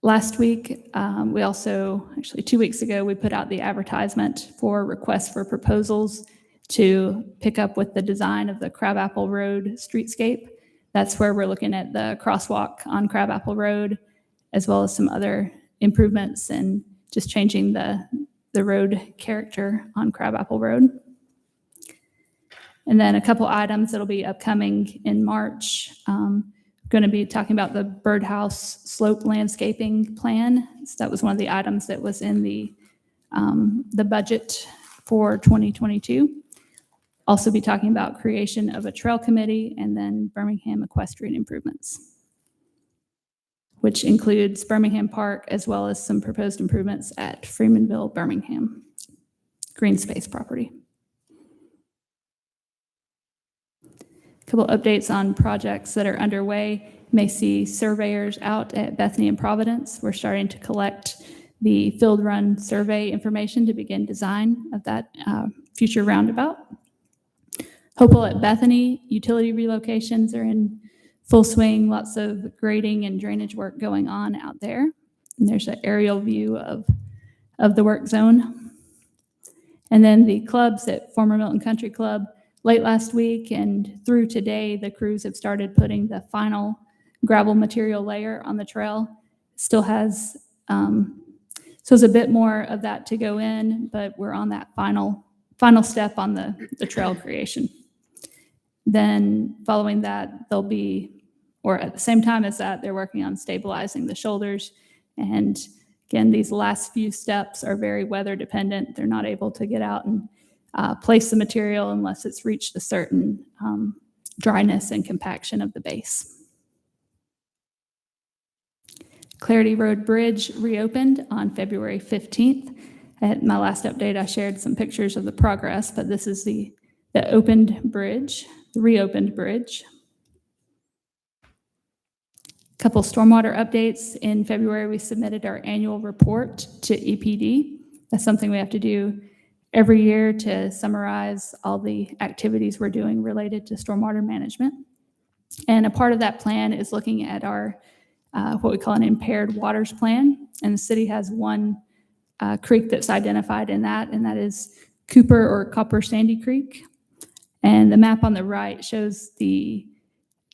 Last week, actually 2 weeks ago, we put out the advertisement for requests for proposals to pick up with the design of the Crabapple Road streetscape. That's where we're looking at the crosswalk on Crabapple Road, as well as some other improvements and just changing the road character on Crabapple Road. And then a couple items that'll be upcoming in March. Going to be talking about the birdhouse slope landscaping plan. So that was one of the items that was in the budget for 2022. Also be talking about creation of a trail committee and then Birmingham equestrian improvements, which includes Birmingham Park as well as some proposed improvements at Freemanville, Birmingham, green space property. A couple updates on projects that are underway. You may see surveyors out at Bethany and Providence. We're starting to collect the field run survey information to begin design of that future roundabout. Hopeful at Bethany, utility relocations are in full swing, lots of grading and drainage work going on out there. And there's an aerial view of the work zone. And then the clubs at former Milton Country Club, late last week and through today, the crews have started putting the final gravel material layer on the trail. Still has, so there's a bit more of that to go in, but we're on that final step on the trail creation. Then following that, they'll be, or at the same time as that, they're working on stabilizing the shoulders. And again, these last few steps are very weather dependent. They're not able to get out and place the material unless it's reached a certain dryness and compaction of the base. Clarity Road Bridge reopened on February 15th. At my last update, I shared some pictures of the progress, but this is the opened bridge, the reopened bridge. Couple stormwater updates. In February, we submitted our annual report to EPD. That's something we have to do every year to summarize all the activities we're doing related to stormwater management. And a part of that plan is looking at our what we call an impaired waters plan. And the city has one creek that's identified in that, and that is Cooper or Copper Sandy Creek. And the map on the right shows the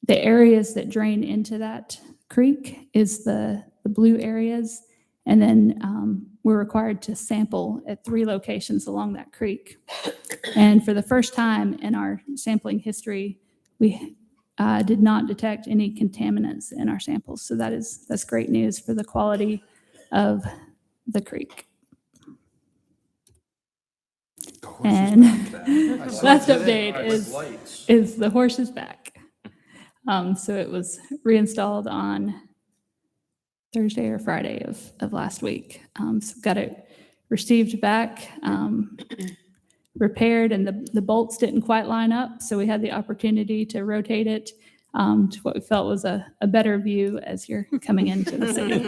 areas that drain into that creek is the blue areas. And then we're required to sample at 3 locations along that creek. And for the first time in our sampling history, we did not detect any contaminants in our samples. So that's great news for the quality of the creek. And last update is the horse is back. So it was reinstalled on Thursday or Friday of last week. So got it received back, repaired, and the bolts didn't quite line up. So we had the opportunity to rotate it to what we felt was a better view as you're coming into the city.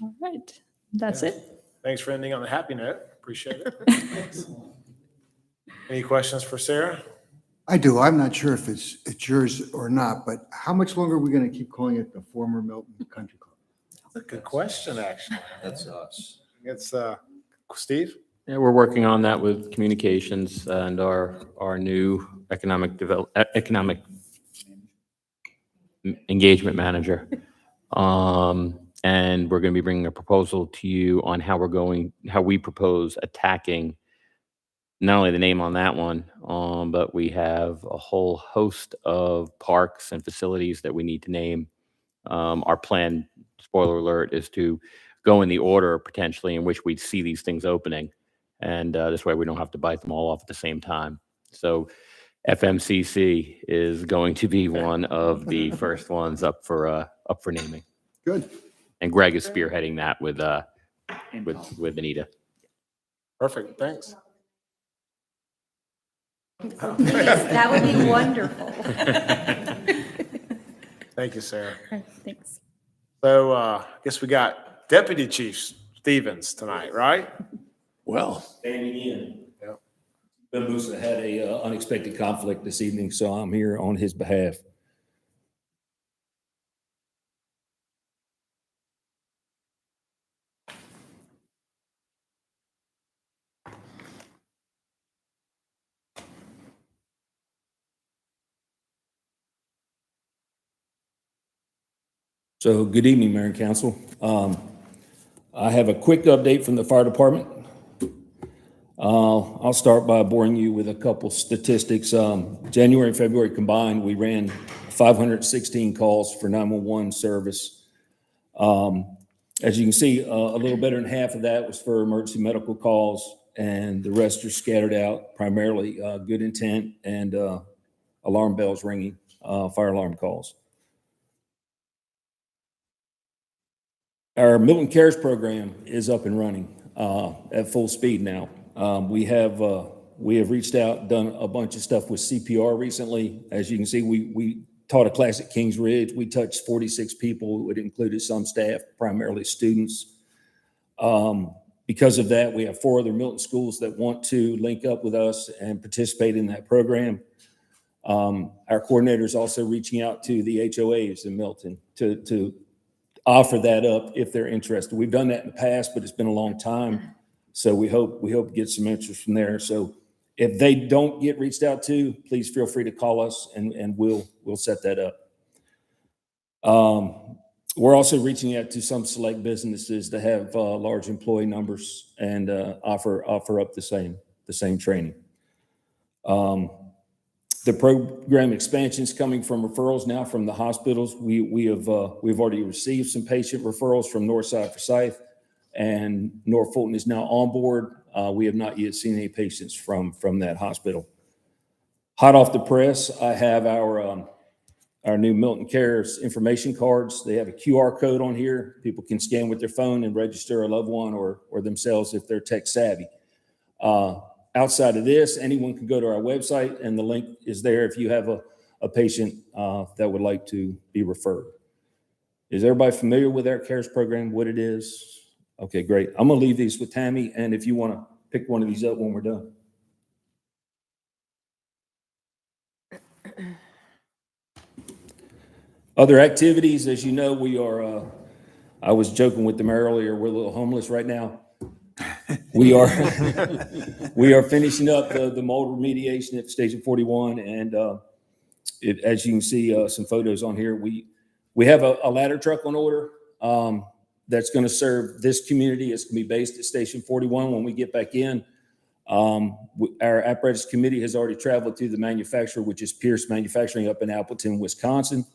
All right, that's it. Thanks for ending on a happy note. Appreciate it. Any questions for Sarah? I do. I'm not sure if it's yours or not, but how much longer are we going to keep calling it the former Milton Country Club? That's a good question, actually. That's us. It's Steve? Yeah, we're working on that with communications and our new economic engagement manager. And we're going to be bringing a proposal to you on how we propose attacking not only the name on that one, but we have a whole host of parks and facilities that we need to name. Our plan, spoiler alert, is to go in the order potentially in which we see these things opening. And this way we don't have to bite them all off at the same time. So FMCC is going to be one of the first ones up for naming. Good. And Greg is spearheading that with Anita. Perfect, thanks. That would be wonderful. Thank you, Sarah. Thanks. So I guess we got Deputy Chief Stevens tonight, right? Well, standing in. Yep. Ben Musa had a unexpected conflict this evening, so I'm here on his behalf. So good evening, Mayor and Council. I have a quick update from the fire department. I'll start by boring you with a couple statistics. January and February combined, we ran 516 calls for 911 service. As you can see, a little better than half of that was for emergency medical calls, and the rest are scattered out, primarily good intent and alarm bells ringing, fire alarm calls. Our Milton Cares program is up and running at full speed now. We have reached out, done a bunch of stuff with CPR recently. As you can see, we taught a class at Kings Ridge. We touched 46 people. It included some staff, primarily students. Because of that, we have 4 other Milton schools that want to link up with us and participate in that program. Our coordinator is also reaching out to the HOAs in Milton to offer that up if they're interested. We've done that in the past, but it's been a long time. So we hope to get some interest from there. So if they don't get reached out to, please feel free to call us and we'll set that up. We're also reaching out to some select businesses that have large employee numbers and offer up the same training. The program expansion is coming from referrals now from the hospitals. We've already received some patient referrals from Northside Forsyth, and North Fulton is now on board. We have not yet seen any patients from that hospital. Hot off the press, I have our new Milton Cares information cards. They have a QR code on here. People can scan with their phone and register a loved one or themselves if they're tech savvy. Outside of this, anyone can go to our website and the link is there if you have a patient that would like to be referred. Is everybody familiar with our CARES program, what it is? Okay, great. I'm gonna leave these with Tammy, and if you wanna pick one of these up when we're done. Other activities, as you know, we are, I was joking with them earlier, we're a little homeless right now. We are finishing up the mold remediation at Station 41, and as you can see, some photos on here. We have a ladder truck on order that's going to serve this community. It's going to be based at Station 41 when we get back in. Our apparatus committee has already traveled to the manufacturer, which is Pierce Manufacturing up in Appleton, Wisconsin.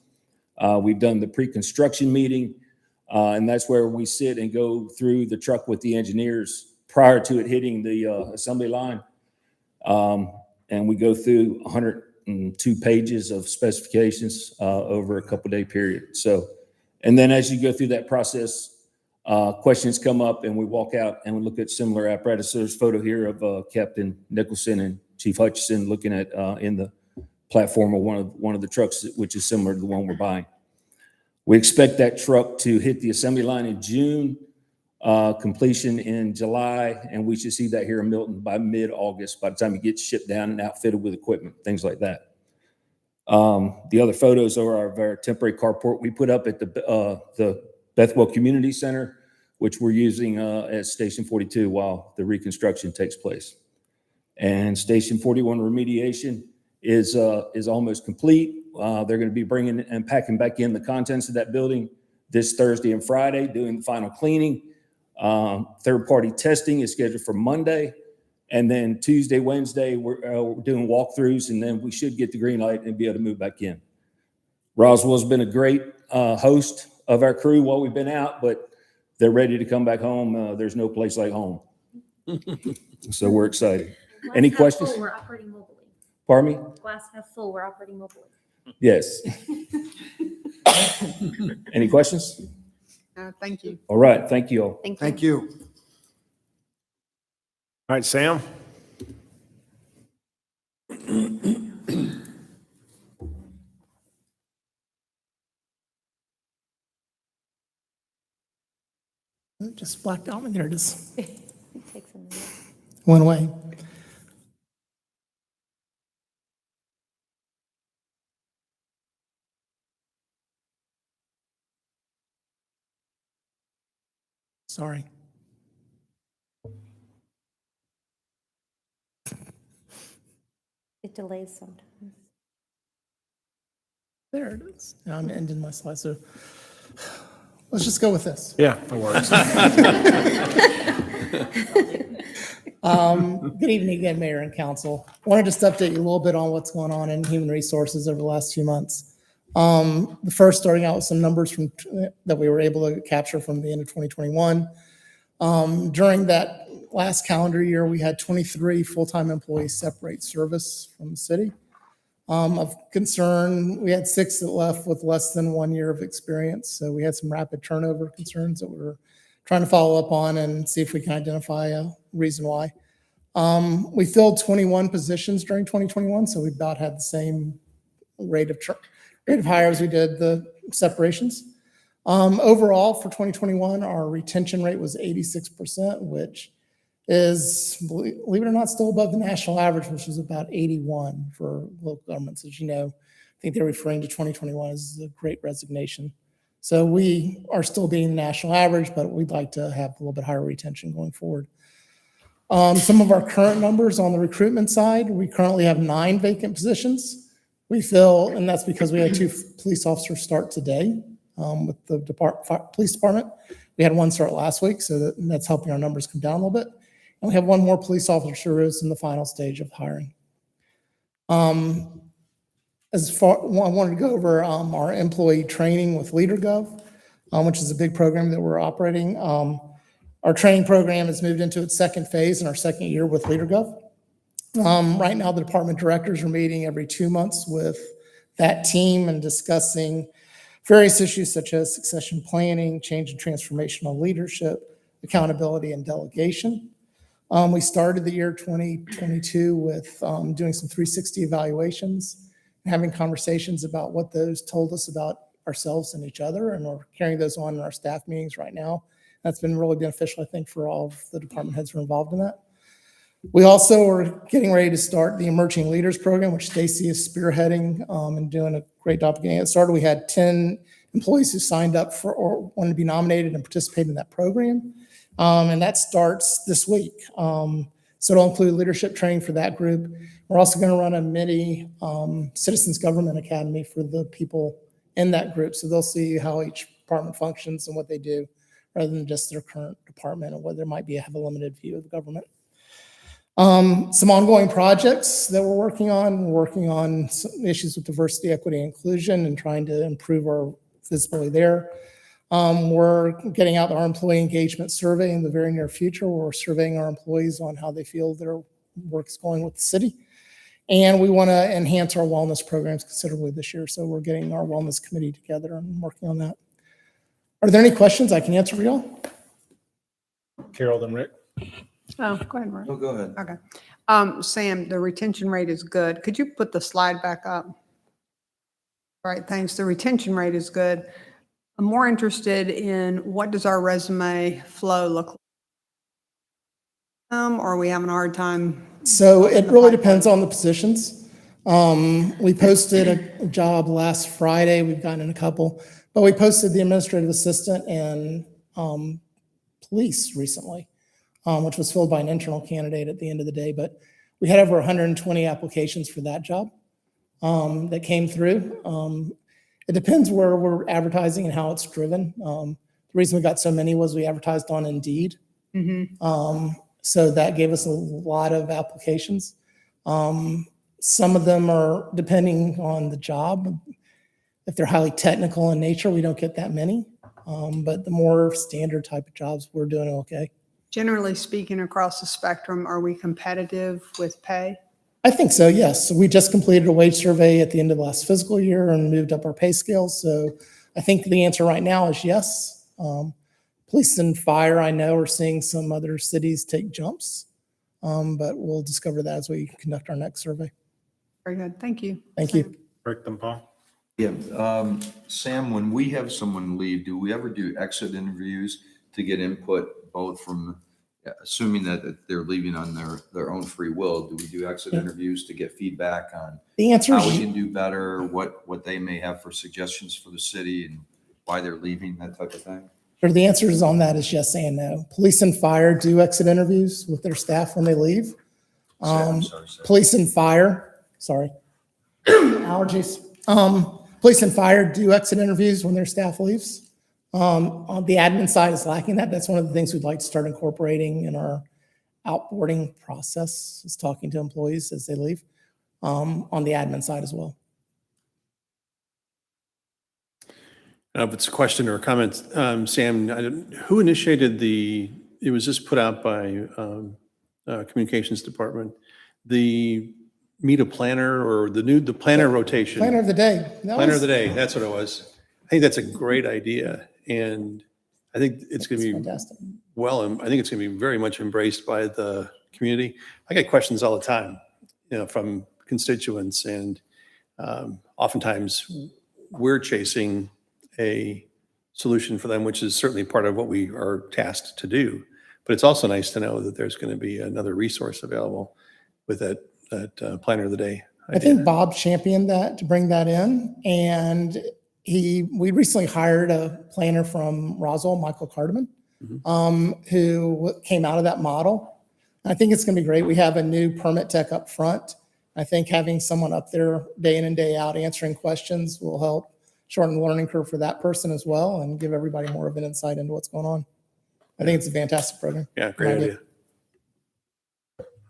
We've done the pre-construction meeting. And that's where we sit and go through the truck with the engineers prior to it hitting the assembly line. And we go through 102 pages of specifications over a couple-day period. So, and then as you go through that process, questions come up and we walk out and we look at similar apparatus. So there's a photo here of Captain Nicholson and Chief Hutchison looking at in the platform of one of the trucks, which is similar to the one we're buying. We expect that truck to hit the assembly line in June, completion in July, and we should see that here in Milton by mid-August, by the time it gets shipped down and outfitted with equipment, things like that. The other photos are of our temporary carport we put up at the Bethwell Community Center, which we're using at Station 42 while the reconstruction takes place. And Station 41 remediation is almost complete. They're going to be bringing and packing back in the contents of that building this Thursday and Friday, doing the final cleaning. Third-party testing is scheduled for Monday. And then Tuesday, Wednesday, we're doing walkthroughs, and then we should get the green light and be able to move back in. Roswell's been a great host of our crew while we've been out, but they're ready to come back home. There's no place like home. So we're excited. Any questions? We're operating mobily. Pardon me? Glass half full, we're operating mobily. Yes. Any questions? Thank you. All right. Thank you all. Thank you. All right, Sam? Just blacked out. There it is. It takes a minute. Went away. Sorry. It delays sometimes. There it is. Now I'm ending my slide, so let's just go with this. Yeah, that works. Good evening again, Mayor and Council. Wanted just to update you a little bit on what's going on in human resources over the last few months. The first, starting out with some numbers that we were able to capture from the end of 2021. During that last calendar year, we had 23 full-time employees separate service from the city. Of concern, we had 6 that left with less than 1 year of experience. So we had some rapid turnover concerns that we were trying to follow up on and see if we can identify a reason why. We filled 21 positions during 2021, so we about had the same rate of hire as we did the separations. Overall, for 2021, our retention rate was 86%, which is, believe it or not, still above the national average, which is about 81 for local governments. As you know, I think they're referring to 2021 as the Great Resignation. So we are still beating the national average, but we'd like to have a little bit higher retention going forward. Some of our current numbers on the recruitment side, we currently have 9 vacant positions. We fill, and that's because we had 2 police officers start today with the police department. We had 1 start last week, so that's helping our numbers come down a little bit. And we have 1 more police officer who is in the final stage of hiring. I wanted to go over our employee training with LeaderGov, which is a big program that we're operating. Our training program has moved into its 2nd phase in our 2nd year with LeaderGov. Right now, the department directors are meeting every 2 months with that team and discussing various issues such as succession planning, change and transformational leadership, accountability, and delegation. We started the year 2022 with doing some 360 evaluations, and having conversations about what those told us about ourselves and each other, and we're carrying those on in our staff meetings right now. That's been really beneficial, I think, for all of the department heads who are involved in that. We also are getting ready to start the Emerging Leaders Program, which Stacy is spearheading and doing a great job of getting it started. We had 10 employees who signed up for or wanted to be nominated and participate in that program. And that starts this week. So it'll include leadership training for that group. We're also going to run a mini Citizens Government Academy for the people in that group. So they'll see how each department functions and what they do, rather than just their current department, or whether there might have a limited view of the government. Some ongoing projects that we're working on. We're working on some issues with diversity, equity, and inclusion, and trying to improve our visibility there. We're getting out our employee engagement survey in the very near future, where we're surveying our employees on how they feel their work's going with the city. And we want to enhance our wellness programs considerably this year. So we're getting our wellness committee together and working on that. Are there any questions I can answer for y'all? Carol, then Rick. Oh, go ahead, Rick. Oh, go ahead. Okay. Sam, the retention rate is good. Could you put the slide back up? All right, thanks. The retention rate is good. I'm more interested in what does our resume flow look like? Or are we having a hard time? So it really depends on the positions. We posted a job last Friday. We've gotten in a couple, but we posted the administrative assistant and police recently, which was filled by an internal candidate at the end of the day. But we had over 120 applications for that job that came through. It depends where we're advertising and how it's driven. The reason we got so many was we advertised on Indeed. So that gave us a lot of applications. Some of them are depending on the job. If they're highly technical in nature, we don't get that many. But the more standard type of jobs, we're doing okay. Generally speaking, across the spectrum, are we competitive with pay? I think so, yes. So we just completed a wage survey at the end of last fiscal year and moved up our pay scale. So I think the answer right now is yes. Police and fire, I know, are seeing some other cities take jumps, but we'll discover that as we conduct our next survey. Very good. Thank you. Thank you. Rick, then Paul. Yeah, Sam, when we have someone leave, do we ever do exit interviews to get input both from, assuming that they're leaving on their own free will, do we do exit interviews to get feedback on The answer how we is can do better, what they may have for suggestions for the city and why they're leaving, that type of thing? or the answer is on that is yes and no. Police and fire do exit interviews with their staff when they leave. I'm sorry, Sam. Police and fire, sorry, allergies. Police and fire do exit interviews when their staff leaves. On the admin side is lacking that. That's one of the things we'd like to start incorporating in our outboarding process, is talking to employees as they leave, on the admin side as well. If it's a question or a comment, Sam, who initiated it was just put out by Communications Department, the meet a planner or the planner rotation? Planner of the day. Planner of the day, that's what it was. I think that's a great idea. And I think it's going to be fantastic. I think it's going to be very much embraced by the community. I get questions all the time, from constituents, and oftentimes we're chasing a solution for them, which is certainly part of what we are tasked to do. But it's also nice to know that there's going to be another resource available with that planner of the day. I think Bob championed that to bring that in. And we recently hired a planner from Roswell, Michael Cardeman, who came out of that model. I think it's going to be great. We have a new permit tech up front. I think having someone up there day in and day out answering questions will help shorten the learning curve for that person as well and give everybody more of an insight into what's going on. I think it's a fantastic program. Yeah, great idea.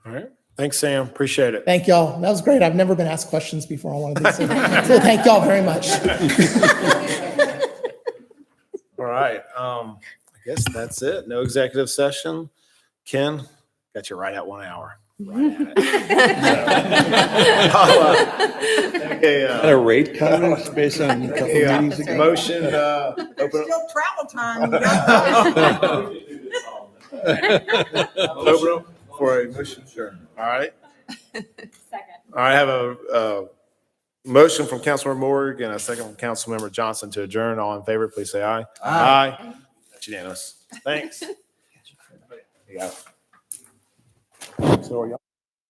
All right. Thanks, Sam. Appreciate it. Thank y'all. That was great. I've never been asked questions before on one of these. So thank y'all very much. All right. I guess that's it. No executive session. Ken, got you right at 1 hour. Right at it. Okay, At a rate cut based on a couple meetings ago? motion, open Still travel time. open up for a motion. Sure. All right. Second. All right. I have a motion from Councilmember Morgan and a second from Councilmember Johnson to adjourn. All in favor, please say aye. Aye. That's unanimous. Thanks. You got it. So are y'all